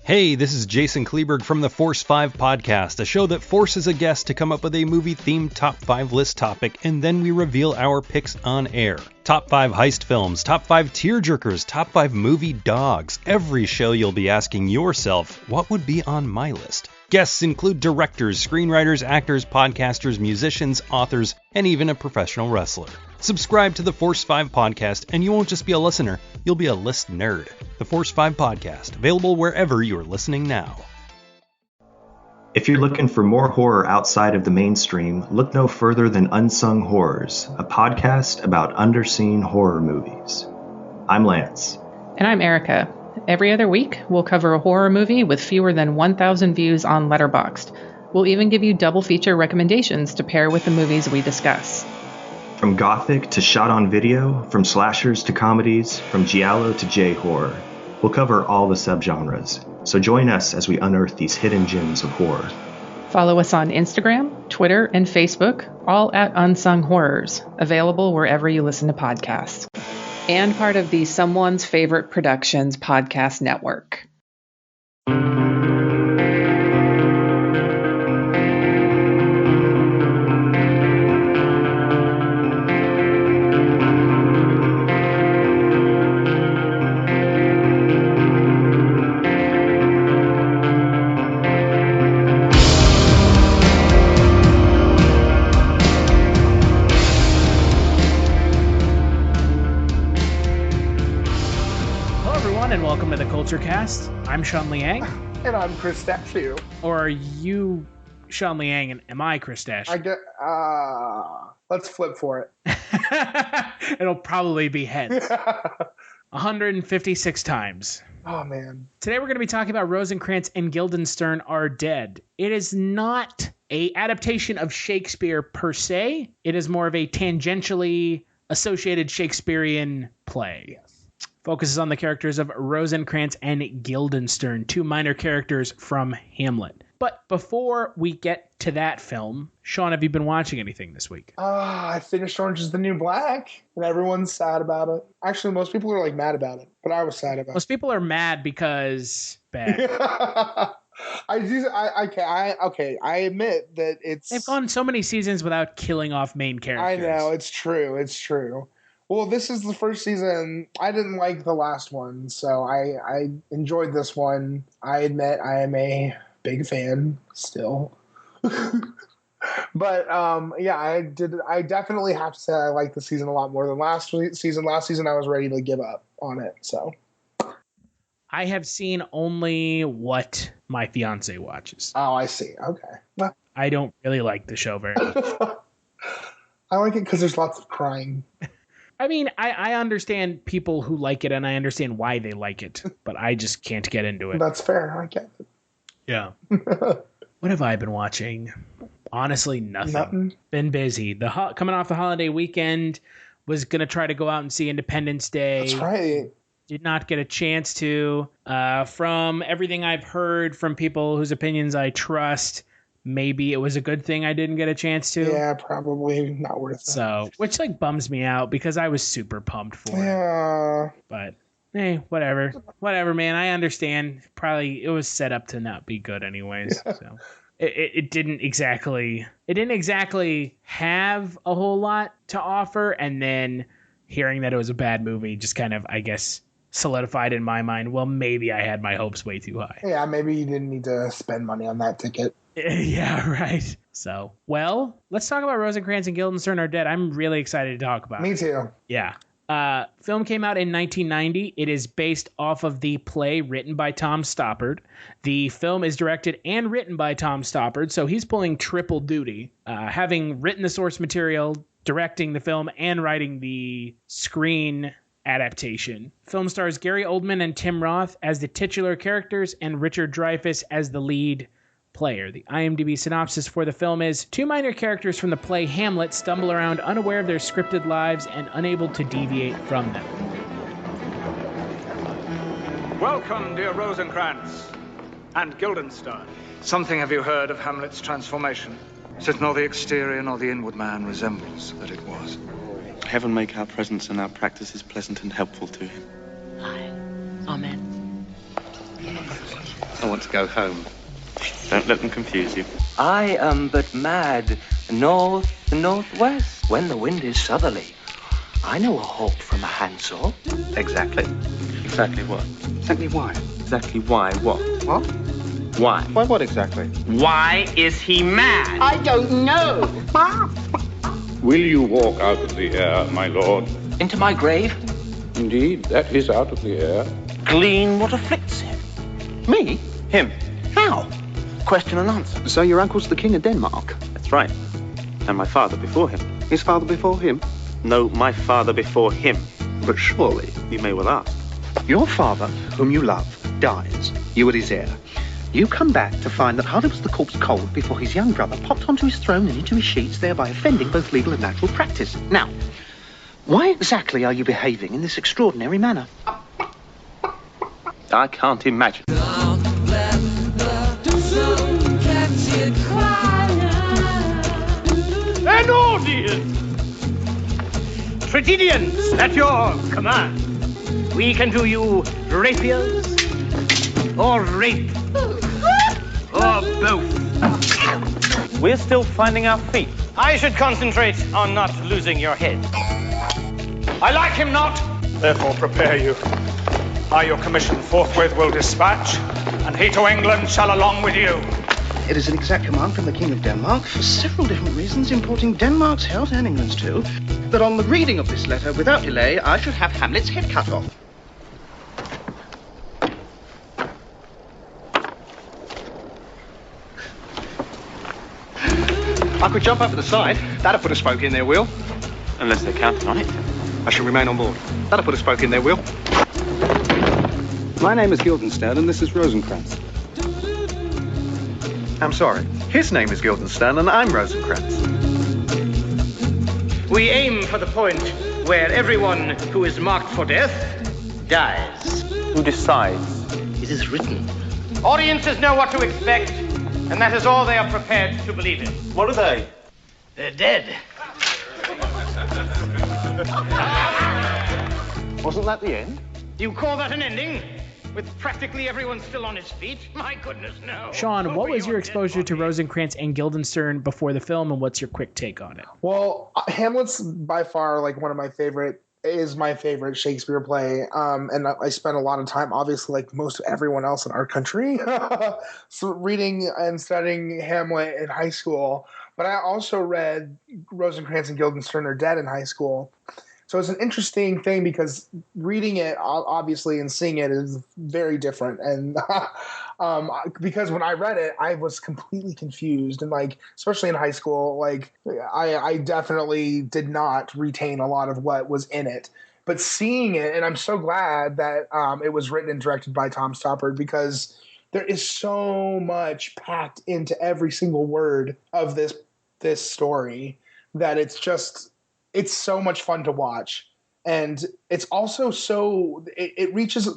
Hey, this is Jason Kleberg from the Force 5 podcast, a show that forces a guest to come up with a movie-themed top 5 list topic, and then we reveal our picks on air. Top 5 heist films, top 5 tearjerkers, top 5 movie dogs. Every show you'll be asking yourself, what would be on my list? Guests include directors, screenwriters, actors, podcasters, musicians, authors, and even a professional wrestler. Subscribe to the Force 5 podcast, and you won't just be a listener, you'll be a list nerd. The Force 5 podcast, available wherever you're listening now. If you're looking for more horror outside of the mainstream, look no further than Unsung Horrors, a podcast about underseen horror movies. I'm Lance. And I'm Erica. Every other week, we'll cover a horror movie with fewer than 1,000 views on Letterboxd. We'll even give you double feature recommendations to pair with the movies we discuss. From gothic to shot on video, from slashers to comedies, from giallo to J-horror, we'll cover all the subgenres. So join us as we unearth these hidden gems of horror. Follow us on Instagram, Twitter, and Facebook, all at Unsung Horrors, available wherever you listen to podcasts. And part of the Someone's Favorite Productions podcast network. Kulturecast. I'm Sean Liang. And I'm Chris Stachiw. Or are you Sean Liang and am I Chris Stachiw? Let's flip for it. It'll probably be heads. 156 times. Oh, man. Today we're going to be talking about Rosencrantz and Guildenstern Are Dead. It is not an adaptation of Shakespeare per se. It is more of a tangentially associated Shakespearean play. Yes. Focuses on the characters of Rosencrantz and Guildenstern, two minor characters from Hamlet. But before we get to that film, Sean, have you been watching anything this week? I finished Orange is the New Black, and everyone's sad about it. Actually, most people are mad about it, but I was sad about it. Most people are mad because bad. I admit that They've gone so many seasons without killing off main characters. I know, it's true. Well, this is the first season. I didn't like the last one, so I enjoyed this one. I admit I am a big fan still. But I definitely have to say I like the season a lot more than last season. Last season I was ready to give up on it. So I have seen only what my fiance watches. Oh, I see. Okay. I don't really like the show very much. I like it because there's lots of crying. I mean, I understand people who like it, and I understand why they like it, but I just can't get into it. That's fair. I get it. Yeah. What have I been watching? Honestly, nothing. Been busy. Coming off the holiday weekend, was going to try to go out and see Independence Day. That's right. Did not get a chance to. From everything I've heard from people whose opinions I trust, maybe it was a good thing I didn't get a chance to. Yeah, probably not worth it. So, which bums me out because I was super pumped for it. But hey, whatever, man. I understand. Probably it was set up to not be good anyways. Yeah. So it didn't exactly have a whole lot to offer. And then hearing that it was a bad movie just kind of, I guess, solidified in my mind. Well, maybe I had my hopes way too high. Yeah, maybe you didn't need to spend money on that ticket. Yeah, right. So, well, let's talk about Rosencrantz and Guildenstern Are Dead. I'm really excited to talk about it. Me too. Yeah. Film came out in 1990. It is based off of the play written by Tom Stoppard. The film is directed and written by Tom Stoppard, so he's pulling triple duty, having written the source material, directing the film, and writing the screen adaptation. Film stars Gary Oldman and Tim Roth as the titular characters and Richard Dreyfuss as the lead player. The IMDb synopsis for the film is: two minor characters from the play Hamlet stumble around unaware of their scripted lives and unable to deviate from them. Welcome, dear Rosencrantz and Guildenstern. Something have you heard of Hamlet's transformation? Since nor the exterior nor the inward man resembles that it was. Heaven make our presence and our practices pleasant and helpful to him. Aye. Amen. I want to go home. Don't let them confuse you. I am but mad, north to northwest, when the wind is southerly. I know a hawk from a handsaw. Exactly. Exactly what? Exactly why? Exactly why what? What? Why? Why what exactly? Why is he mad? I don't know. Will you walk out of the air, my lord? Into my grave? Indeed, that is out of the air. Glean what afflicts him. Me? Him. How? Question and answer. So your uncle's the king of Denmark? That's right. And my father before him. His father before him? No, my father before him. But surely, You may well ask. your father, whom you love, dies. You are his heir. You come back to find that hardly was the corpse cold before his young brother popped onto his throne and into his sheets, thereby offending both legal and natural practice. Now, why exactly are you behaving in this extraordinary manner? I can't imagine. An audience! Tragedians, at your command. We can do you rapiers, or rape, or both. We're still finding our feet. I should concentrate on not losing your head. I like him not. Therefore prepare you. I your commission forthwith will dispatch, and he to England shall along with you. It is an exact command from the King of Denmark, for several different reasons, importing Denmark's health and England's too, that on the reading of this letter, without delay, I should have Hamlet's head cut off. I could jump over the side. That'd put a spoke in their wheel. Unless they're counting on it. I shall remain on board. That'll put a spoke in their wheel. My name is Guildenstern, and this is Rosencrantz. I'm sorry. His name is Guildenstern, and I'm Rosencrantz. We aim for the point where everyone who is marked for death dies. Who decides? It is written. Audiences know what to expect, and that is all they are prepared to believe in. What are they? They're dead. Wasn't that the end? You call that an ending? With practically everyone still on his feet? My goodness, no. Sean, what was your exposure to Rosencrantz and Guildenstern before the film, and what's your quick take on it? Well, Hamlet's by far like one of my favorite Shakespeare play. And I spent a lot of time, obviously, like most everyone else in our country, so reading and studying Hamlet in high school. But I also read Rosencrantz and Guildenstern Are Dead in high school. So it's an interesting thing because reading it, obviously, and seeing it is very different. And because when I read it, I was completely confused. And like, especially in high school, like I definitely did not retain a lot of what was in it. But seeing it, and I'm so glad that it was written and directed by Tom Stoppard, because there is so much packed into every single word of this story that it's so much fun to watch. And it's also it reaches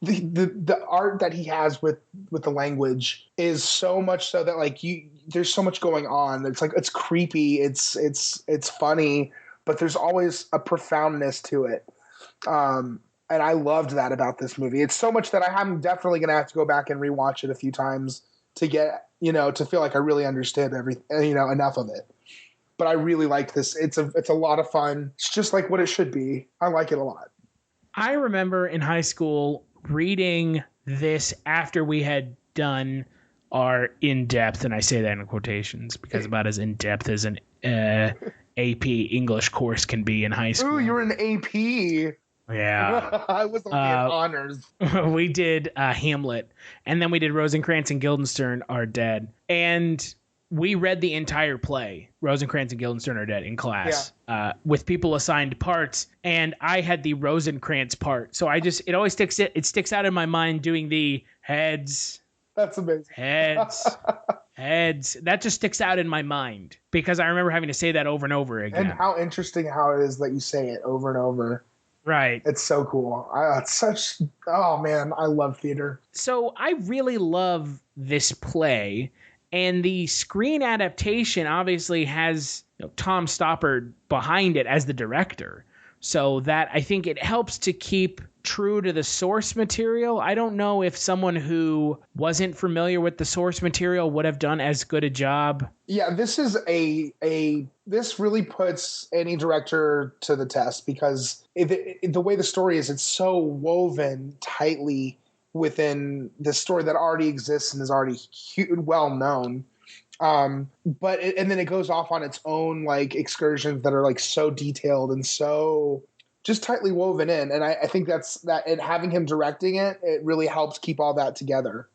the art that he has with the language is so much so that like there's so much going on. It's like, it's creepy. It's funny, but there's always a profoundness to it. And I loved that about this movie. It's so much that I'm definitely going to have to go back and rewatch it a few times to get, to feel like I really understood enough of it. But I really like this. It's a lot of fun. It's just like what it should be. I like it a lot. I remember in high school reading this after we had done our in-depth, and I say that in quotations because about as in-depth as an AP English course can be in high school. Ooh, you're an AP. Yeah. I was only in honors. We did Hamlet, and then we did Rosencrantz and Guildenstern Are Dead. And we read the entire play, Rosencrantz and Guildenstern Are Dead, in class, with people assigned parts, and I had the Rosencrantz part. So it always sticks out in my mind doing the heads. That's amazing. Heads. That just sticks out in my mind because I remember having to say that over and over again. And how interesting how it is that you say it over and over. Right. It's so cool. Oh man, I love theater. So I really love this play. And the screen adaptation obviously has Tom Stoppard behind it as the director. So that I think it helps to keep true to the source material. I don't know if someone who wasn't familiar with the source material would have done as good a job. Yeah, this is this really puts any director to the test, because the way the story is, it's so woven tightly within the story that already exists and is already well known. And then it goes off on its own like excursions that are like so detailed and so just tightly woven in. And I think and having him directing it really helps keep all that together.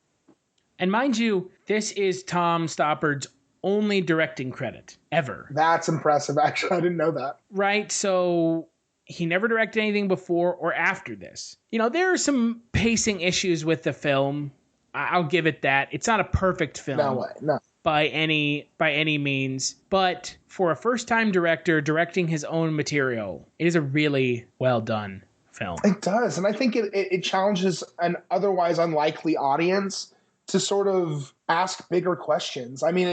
And mind you, this is Tom Stoppard's only directing credit ever. That's impressive. Actually, I didn't know that. Right. So he never directed anything before or after this. There are some pacing issues with the film. I'll give it that. It's not a perfect film. No way. No. By any means. But for a first-time director directing his own material, it is a really well done film. It does. And I think it challenges an otherwise unlikely audience to sort of ask bigger questions. I mean,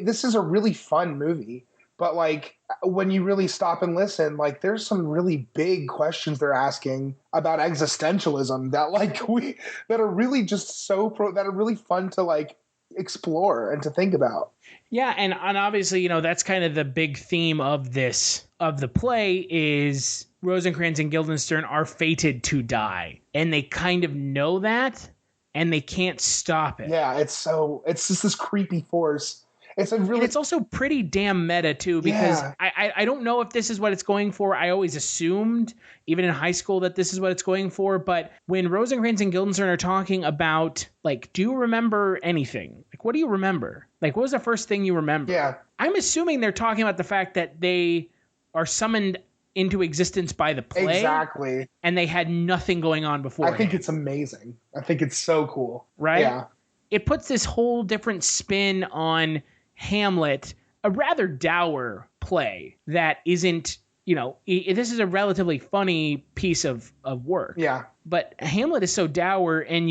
this is a really fun movie. But like when you really stop and listen, like there's some really big questions they're asking about existentialism that are really just that are really fun to like explore and to think about. Yeah, and obviously, that's kind of the big theme of the play is Rosencrantz and Guildenstern are fated to die, and they kind of know that, and they can't stop it. Yeah, it's just this creepy force. It's also pretty damn meta too, because I don't know if this is what it's going for. I always assumed, even in high school, that this is what it's going for. But when Rosencrantz and Guildenstern are talking about, like, do you remember anything? Like, what do you remember? Like, what was the first thing you remember? Yeah. I'm assuming they're talking about the fact that they are summoned into existence by the play. Exactly. And they had nothing going on before. I think it's amazing. I think it's so cool. Right? Yeah. It puts this whole different spin on Hamlet, a rather dour play that isn't, this is a relatively funny piece of work. Yeah. But Hamlet is so dour, and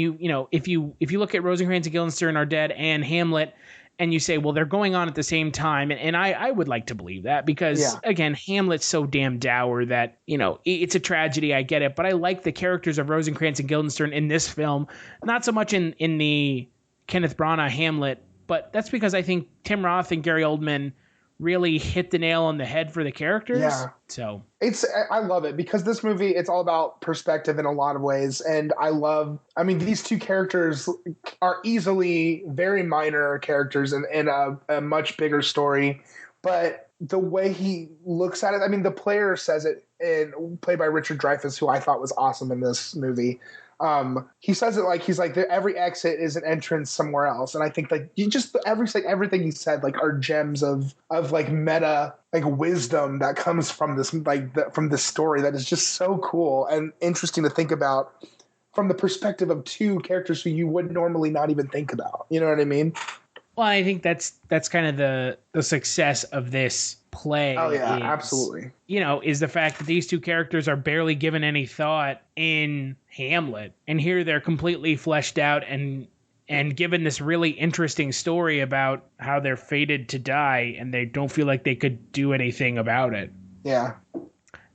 if you look at Rosencrantz and Guildenstern Are Dead and Hamlet, and you say, well, they're going on at the same time, and I would like to believe that, because again, Hamlet's so damn dour that, it's a tragedy, I get it, but I like the characters of Rosencrantz and Guildenstern in this film, not so much in the Kenneth Branagh Hamlet. But that's because I think Tim Roth and Gary Oldman really hit the nail on the head for the characters. Yeah. So I love it, because this movie, it's all about perspective in a lot of ways. And these two characters are easily very minor characters in a much bigger story. But the way he looks at it, the player says it, played by Richard Dreyfuss, who I thought was awesome in this movie. He says it like he's like every exit is an entrance somewhere else, and I think like everything he said like are gems of like meta like wisdom that comes from this from this story that is just so cool and interesting to think about from the perspective of two characters who you would normally not even think about. You know what I mean? Well, I think that's kind of the success of this play. Oh yeah, absolutely. Is the fact that these two characters are barely given any thought in Hamlet, and here they're completely fleshed out and given this really interesting story about how they're fated to die, and they don't feel like they could do anything about it. Yeah.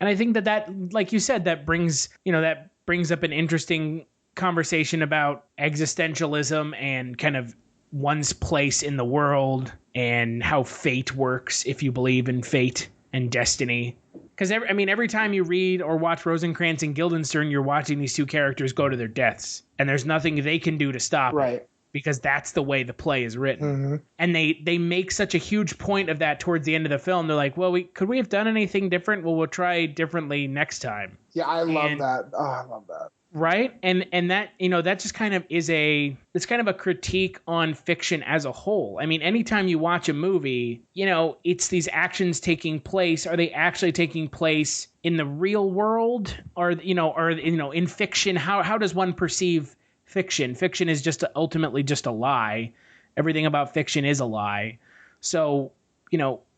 And I think that like you said, that brings up an interesting conversation about existentialism and kind of one's place in the world and how fate works, if you believe in fate and destiny. Because every time you read or watch Rosencrantz and Guildenstern, you're watching these two characters go to their deaths, and there's nothing they can do to stop it, because that's the way the play is written. Mm-hmm. And they make such a huge point of that towards the end of the film. They're like, well, could we have done anything different? Well, we'll try differently next time. Yeah, I love that. Oh, I love that. Right. And that, that just kind of it's kind of a critique on fiction as a whole. Anytime you watch a movie, it's these actions taking place. Are they actually taking place in the real world? Or in fiction? How does one perceive fiction? Fiction is ultimately just a lie. Everything about fiction is a lie. So,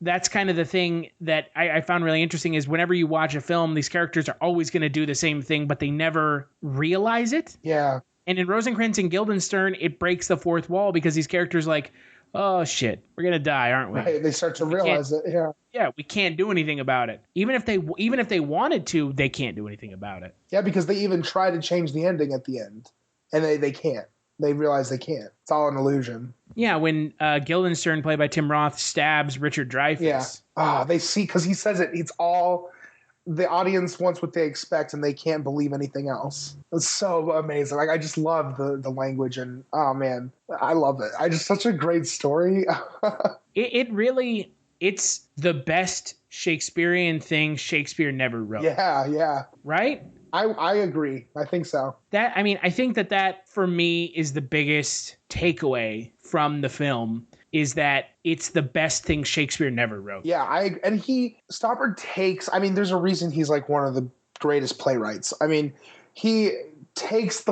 that's kind of the thing that I found really interesting is whenever you watch a film, these characters are always going to do the same thing, but they never realize it. Yeah. And in Rosencrantz and Guildenstern, it breaks the fourth wall, because these characters like, oh shit, we're gonna die, aren't we? Right. They start to realize it. Yeah. Yeah, we can't do anything about it. Even if they wanted to, they can't do anything about it. Yeah, because they even try to change the ending at the end, and they can't. They realize they can't. It's all an illusion. Yeah, when Guildenstern, played by Tim Roth, stabs Richard Dreyfuss. Yeah. They see, because he says it. It's all the audience wants what they expect, and they can't believe anything else. It's so amazing. Like, I just love the language, and oh man, I love it. I just such a great story. It really. It's the best Shakespearean thing Shakespeare never wrote. Yeah. Right? I agree. I think so. I think that for me is the biggest takeaway from the film, is that it's the best thing Shakespeare never wrote. Yeah, Stoppard takes, there's a reason he's like one of the greatest playwrights. He takes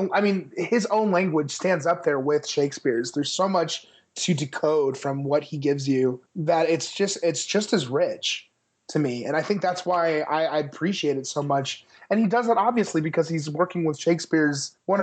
his own language stands up there with Shakespeare's. There's so much to decode from what he gives you that it's just as rich to me. And I think that's why I appreciate it so much. And he does it obviously because he's working with Shakespeare's one.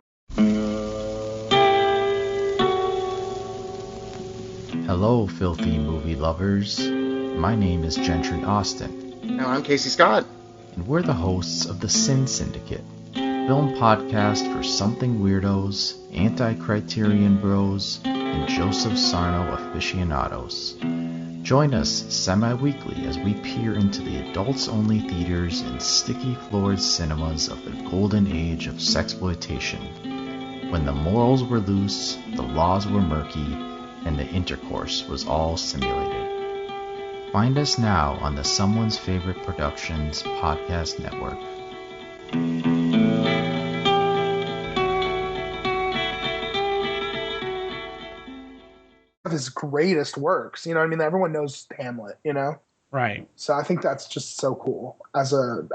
Hello, filthy movie lovers. My name is Gentry Austin. And I'm Casey Scott. And we're the hosts of the Sin Syndicate, film podcast for something weirdos, anti-criterion bros, and Joseph Sarno aficionados. Join us semi-weekly as we peer into the adults-only theaters and sticky-floored cinemas of the golden age of sexploitation, when the morals were loose, the laws were murky, and the intercourse was all simulated. Find us now on the Someone's Favorite Productions podcast network. His greatest works, everyone knows Hamlet, right? So I think that's just so cool as a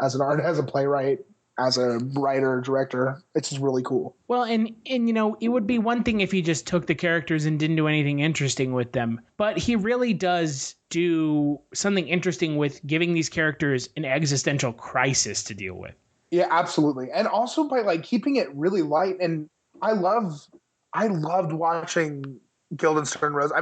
playwright, as a writer, director. It's just really cool. Well, and it would be one thing if he just took the characters and didn't do anything interesting with them, but he really does do something interesting with giving these characters an existential crisis to deal with. Yeah, absolutely. And also by keeping it really light. And I loved watching Guildenstern Rose.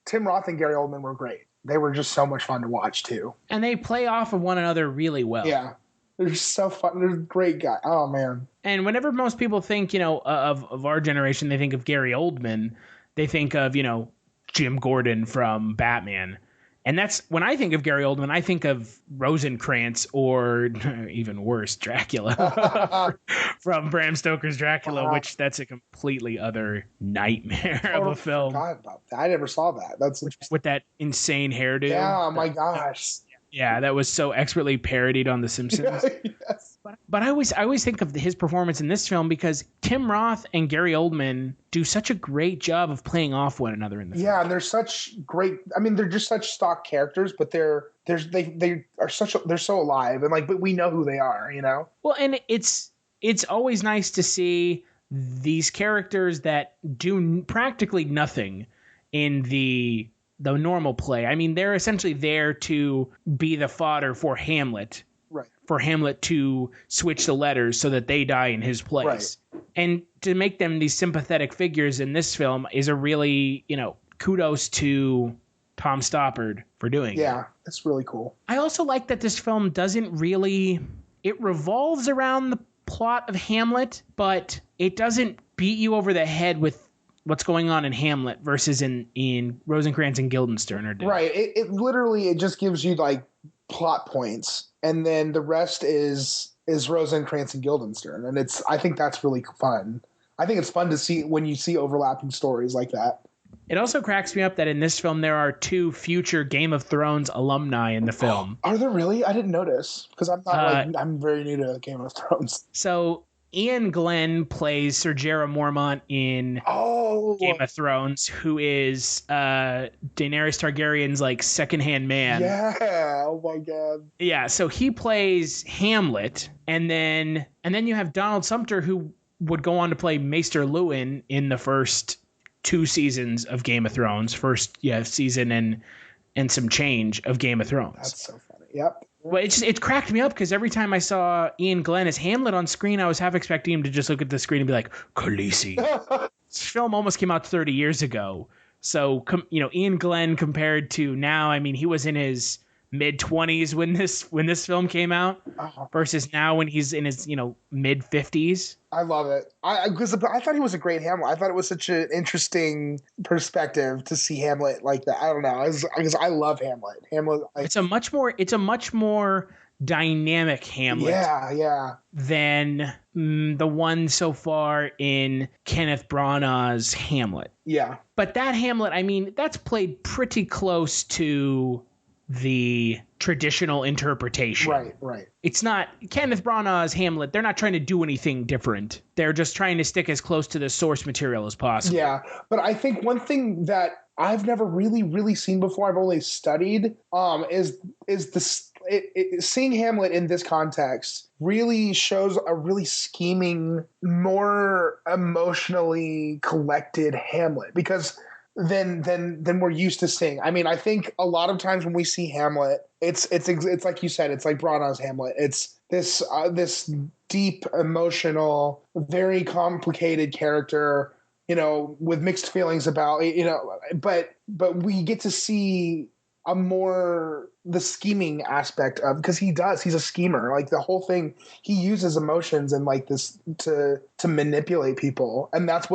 Tim Roth and Gary Oldman were great. They were just so much fun to watch too. And they play off of one another really well. Yeah. They're just so fun. They're great guys. Oh man. And whenever most people think, of our generation, they think of Gary Oldman. They think of, Jim Gordon from Batman. And that's when I think of Gary Oldman, I think of Rosencrantz, or even worse, Dracula from Bram Stoker's Dracula, which that's a completely other nightmare of a film. I forgot about that. I never saw that. That's with that insane hairdo. Yeah, oh my gosh. Yeah, that was so expertly parodied on The Simpsons. Yes. But I always think of his performance in this film because Tim Roth and Gary Oldman do such a great job of playing off one another in the film. Yeah, and they're such great. They're just such stock characters, but they're so alive, and but we know who they are, Well, and it's always nice to see these characters that do practically nothing in the normal play. They're essentially there to be the fodder for Hamlet. Right. For Hamlet to switch the letters so that they die in his place. Right. And to make them these sympathetic figures in this film is a really, kudos to Tom Stoppard for doing it. Yeah, it's really cool. I also like that this film it revolves around the plot of Hamlet, but it doesn't beat you over the head with what's going on in Hamlet versus in Rosencrantz and Guildenstern. Right. It literally, it just gives you plot points, and then the rest is Rosencrantz and Guildenstern, and I think that's really fun. I think it's fun to see when you see overlapping stories like that. It also cracks me up that in this film there are 2 future Game of Thrones alumni in the film. Are there really? I didn't notice because I'm not I'm very new to Game of Thrones. So Ian Glenn plays Ser Jorah Mormont in Game of Thrones, who is Daenerys Targaryen's secondhand man. Yeah. Oh my god. Yeah. So he plays Hamlet, and then you have Donald Sumter, who would go on to play Maester Luwin in the first 2 seasons of Game of Thrones. First season and some change of Game of Thrones. That's so funny. Yep. Well, it cracked me up because every time I saw Ian Glenn as Hamlet on screen, I was half expecting him to just look at the screen and be like, Khaleesi. This film almost came out 30 years ago. So, Ian Glenn compared to now, I mean, he was in his mid-20s when this film came out versus now when he's in his, mid-50s. I love it. I thought he was a great Hamlet. I thought it was such an interesting perspective to see Hamlet like that. I don't know. Because I love Hamlet. It's a much more dynamic Hamlet. Yeah. Than the one so far in Kenneth Branagh's Hamlet. Yeah. But that Hamlet, I mean, that's played pretty close to the traditional interpretation. Right. It's not Kenneth Branagh's Hamlet. They're not trying to do anything different. They're just trying to stick as close to the source material as possible. Yeah, but I think one thing that I've never really seen before, I've only studied, is this. Seeing Hamlet in this context really shows a really scheming, more emotionally collected Hamlet, because than we're used to seeing. I mean, I think a lot of times when we see Hamlet, it's like you said, it's like Branagh's Hamlet. It's this deep, emotional, very complicated character, with mixed feelings about, but we get to see the scheming aspect of, because he's a schemer. Like the whole thing, he uses emotions and like this to manipulate people. And that's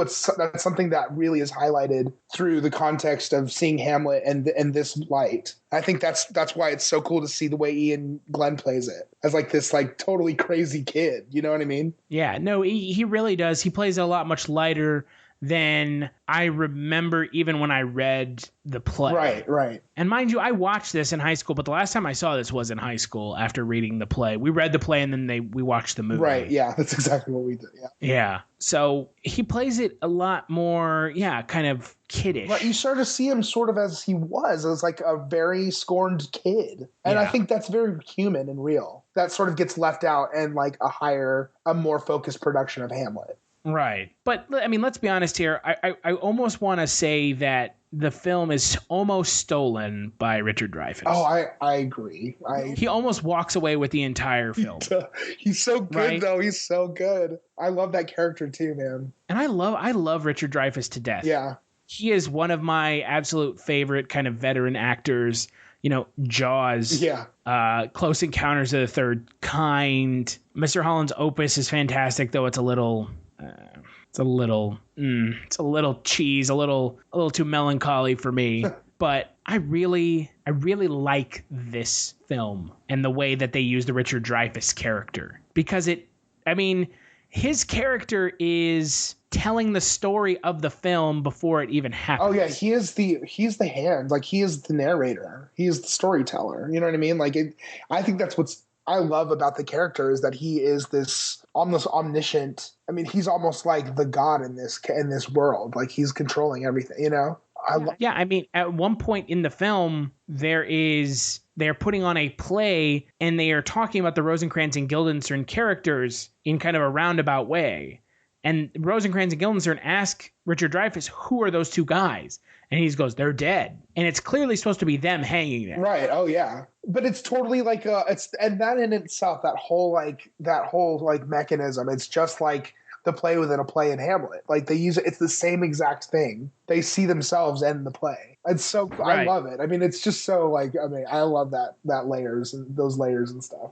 something that really is highlighted through the context of seeing Hamlet and this light. I think that's why it's so cool to see the way Ian Glenn plays it as like this like totally crazy kid. You know what I mean? Yeah, no, he really does. He plays it a lot much lighter than I remember even when I read the play. Right. And mind you, I watched this in high school, but the last time I saw this was in high school after reading the play. We read the play and then we watched the movie. Right, yeah, that's exactly what we did, yeah. Yeah, so he plays it a lot more, kind of kiddish. But you start to see him sort of as he was, as like a very scorned kid. And I think that's very human and real. That sort of gets left out in like a more focused production of Hamlet. Right. But, I mean, let's be honest here. I almost want to say that the film is almost stolen by Richard Dreyfuss. Oh, I agree. He almost walks away with the entire film. He's so good, though. He's so good. I love that character, too, man. And I love Richard Dreyfuss to death. Yeah. He is one of my absolute favorite kind of veteran actors. Jaws. Yeah. Close Encounters of the Third Kind. Mr. Holland's Opus is fantastic, though it's a little cheese, a little too melancholy for me. But I really like this film and the way that they use the Richard Dreyfuss character, because his character is telling the story of the film before it even happens. Oh yeah, he's the hand, like he is the narrator, he is the storyteller. You know what I mean? Like I think that's what's I love about the character, is that he is this almost omniscient. I mean, he's almost like the god in this world. Like he's controlling everything, I mean, at one point in the film, they're putting on a play and they are talking about the Rosencrantz and Guildenstern characters in kind of a roundabout way. And Rosencrantz and Guildenstern ask Richard Dreyfuss, who are those two guys? And he goes, they're dead. And it's clearly supposed to be them hanging there. Right. Oh yeah. But it's totally like and that in itself, that whole mechanism, it's just like the play within a play in Hamlet. Like they use it. It's the same exact thing. They see themselves in the play. It's so, right. I love it. I mean, it's just so I love that layers and those layers and stuff.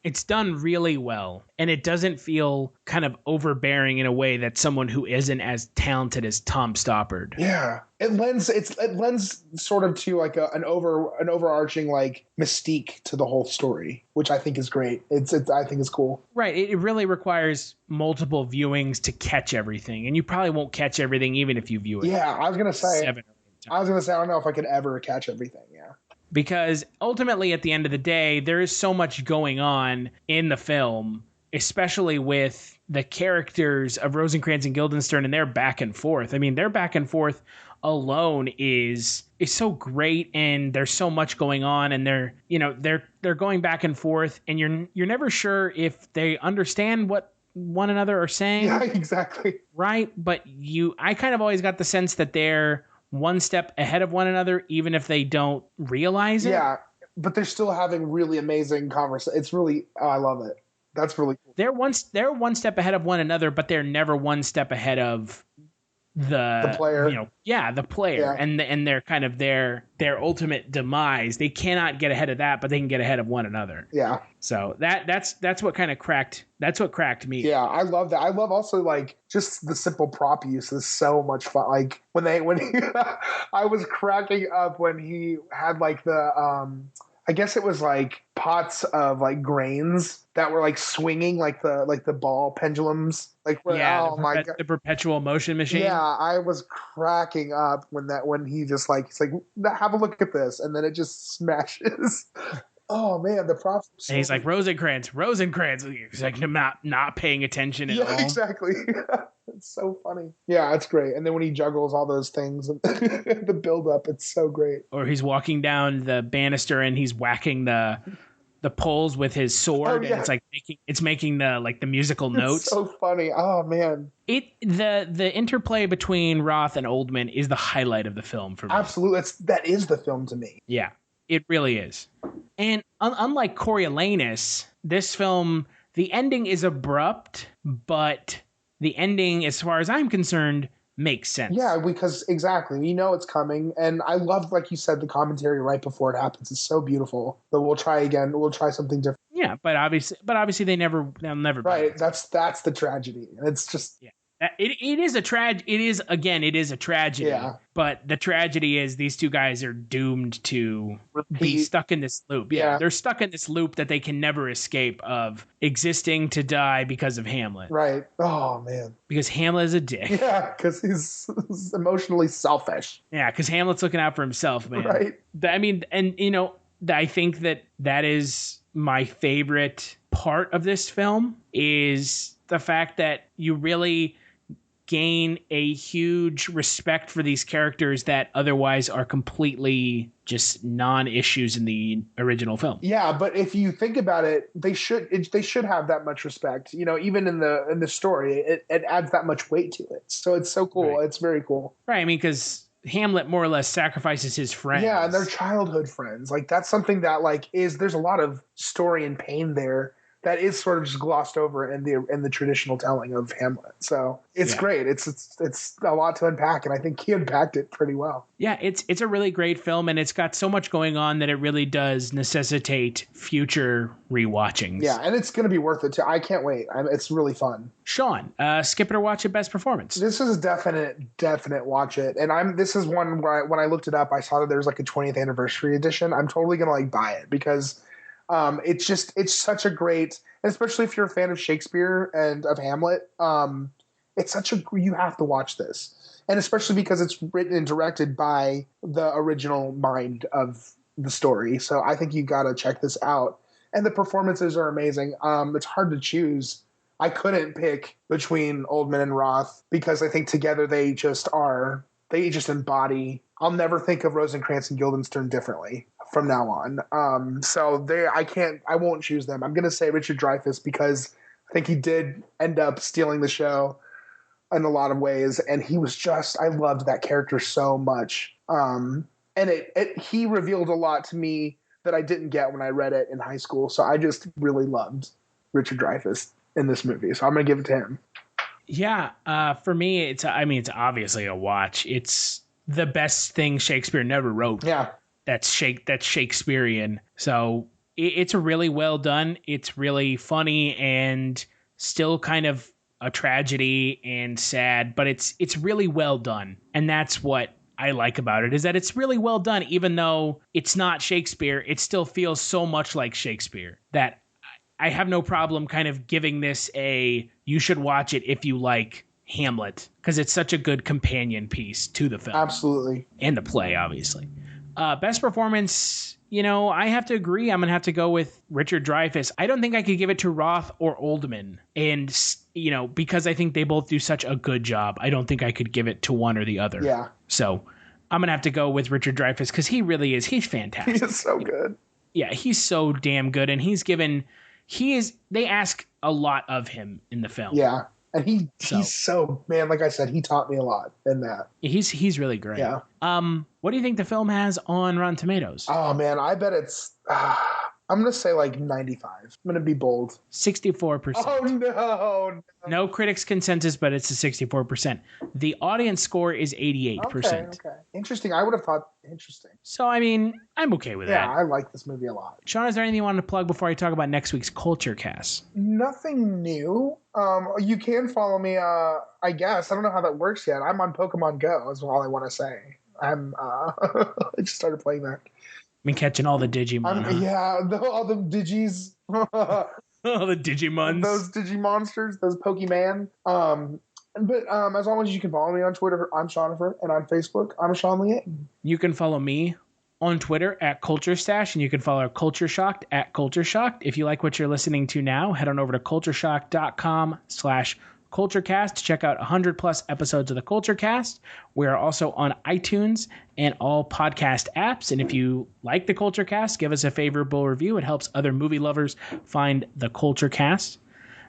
It's done really well. And it doesn't feel kind of overbearing in a way that someone who isn't as talented as Tom Stoppard. Yeah. It lends sort of to like an overarching like mystique to the whole story, which I think is great. I think it's cool. Right. It really requires multiple viewings to catch everything, and you probably won't catch everything even if you view it. Yeah, I was gonna say I don't know if I could ever catch everything. Yeah. Because ultimately, at the end of the day, there is so much going on in the film, especially with the characters of Rosencrantz and Guildenstern and their back and forth. I mean, their back and forth alone is so great, and there's so much going on, and they're going back and forth, and you're never sure if they understand what one another are saying. Yeah, exactly. Right? But I kind of always got the sense that they're one step ahead of one another, even if they don't realize it. Yeah, but they're still having really amazing conversations. It's really, I love it. That's really cool. They're one step ahead of one another, but they're never one step ahead of the player. The player, and they're kind of their ultimate demise. They cannot get ahead of that, but they can get ahead of one another. Yeah. So that's what kind of cracked. That's what cracked me. Yeah, I love that. I love also like just the simple prop use is so much fun. Like when he, I was cracking up when he had like the I guess it was like pots of like grains that were like swinging like the ball pendulums. Like the perpetual motion machine. Yeah, I was cracking up when he just like he's like, have a look at this, and then it just smashes. Oh man, the props. And he's like Rosencrantz. He's like not paying attention at all. Yeah, exactly. It's so funny. Yeah, it's great. And then when he juggles all those things and the build up, it's so great. Or he's walking down the banister and he's whacking the poles with his sword, and it's like making the musical notes. It's so funny. Oh man. The interplay between Roth and Oldman is the highlight of the film for me. Absolutely. That is the film to me. Yeah, it really is. And unlike Coriolanus, this film, the ending is abrupt, but the ending, as far as I'm concerned, makes sense. Yeah, because exactly, it's coming, and I love, like you said, the commentary right before it happens. It's so beautiful. But we'll try again. We'll try something different. Yeah, but obviously they'll never. Right. That's the tragedy. It's just. Yeah. It is a tragedy. It is a tragedy. Yeah. But the tragedy is these two guys are doomed to be stuck in this loop. Yeah. They're stuck in this loop that they can never escape of existing to die because of Hamlet. Right. Oh man. Because Hamlet is a dick. Yeah, because he's emotionally selfish. Yeah, because Hamlet's looking out for himself, man. Right. I mean, and I think that is my favorite part of this film is the fact that you really gain a huge respect for these characters that otherwise are completely just non-issues in the original film. Yeah, but if you think about it, they should have that much respect. Even in the story, it adds that much weight to it. So it's so cool. Right. It's very cool. Right. I mean, because Hamlet more or less sacrifices his friends. Yeah, and they're childhood friends. Like that's something that there's a lot of story and pain there that is sort of just glossed over in the traditional telling of Hamlet. So it's great. It's a lot to unpack, and I think he unpacked it pretty well. Yeah, it's a really great film, and it's got so much going on that it really does necessitate future rewatchings. Yeah, and it's going to be worth it too. I can't wait. It's really fun. Sean, skip it or watch it, best performance. This is definite watch it. And this is one where when I looked it up, I saw that there's like a 20th anniversary edition. I'm totally going to buy it because it's such a great, especially if you're a fan of Shakespeare and of Hamlet, you have to watch this. And especially because it's written and directed by the original mind of the story. So I think you got to check this out. And the performances are amazing. It's hard to choose. I couldn't pick between Oldman and Roth because I think together they just embody. I'll never think of Rosencrantz and Guildenstern differently from now on. I won't choose them. I'm going to say Richard Dreyfuss because I think he did end up stealing the show in a lot of ways. And he was I loved that character so much. And he revealed a lot to me that I didn't get when I read it in high school. So I just really loved Richard Dreyfuss in this movie. So I'm going to give it to him. Yeah. For me, it's obviously a watch. It's the best thing Shakespeare never wrote. Yeah. That's Shakespearean. So it's really well done. It's really funny and still kind of a tragedy and sad, but it's really well done. And that's what I like about it, is that it's really well done. Even though it's not Shakespeare, it still feels so much like Shakespeare that I have no problem kind of giving this you should watch it if you like Hamlet, because it's such a good companion piece to the film. Absolutely. And the play, obviously. Best performance, I have to agree. I'm going to have to go with Richard Dreyfuss. I don't think I could give it to Roth or Oldman. And, because I think they both do such a good job, I don't think I could give it to one or the other. Yeah. So I'm going to have to go with Richard Dreyfuss because he really is. He's fantastic. He is so good. Yeah, he's so damn good. And they ask a lot of him in the film. Yeah. And he's so, man, like I said, he taught me a lot in that. He's really great. Yeah. What do you think the film has on Rotten Tomatoes? Oh man, I bet it's I'm going to say like 95. I'm going to be bold. 64%. Oh, no. No critics' consensus, but it's a 64%. The audience score is 88%. Okay. Interesting. I would have thought interesting. So, I mean, I'm okay with that. Yeah, I like this movie a lot. Sean, is there anything you want to plug before I talk about next week's Kulturecast? Nothing new. You can follow me, I guess. I don't know how that works yet. I'm on Pokemon Go is all I want to say. I just started playing that. Been catching all the Digimon. Huh? Yeah, all the Digis. All the Digimons. Those Digimonsters, those Pokemon. But as long as you can follow me on Twitter, I'm Shonifer, and on Facebook, I'm Sean Liaton. You can follow me on Twitter at Culture Stash, and you can follow Culture Shocked at Culture Shocked. If you like what you're listening to now, head on over to cultureshock.com/Kulturecast to check out 100+ episodes of the Kulturecast. We are also on iTunes and all podcast apps. And if you like the Kulturecast, give us a favorable review. It helps other movie lovers find the Kulturecast.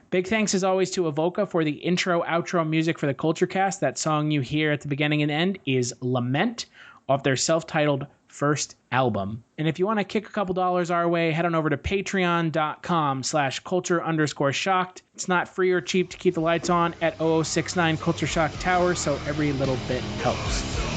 Big thanks as always to Evoca for the intro-outro music for the Kulturecast. That song you hear at the beginning and end is Lament off their self-titled first album. And if you want to kick a couple dollars our way, head on over to patreon.com/culture_shocked. It's not free or cheap to keep the lights on at 0069 Culture Shock Tower, so every little bit helps.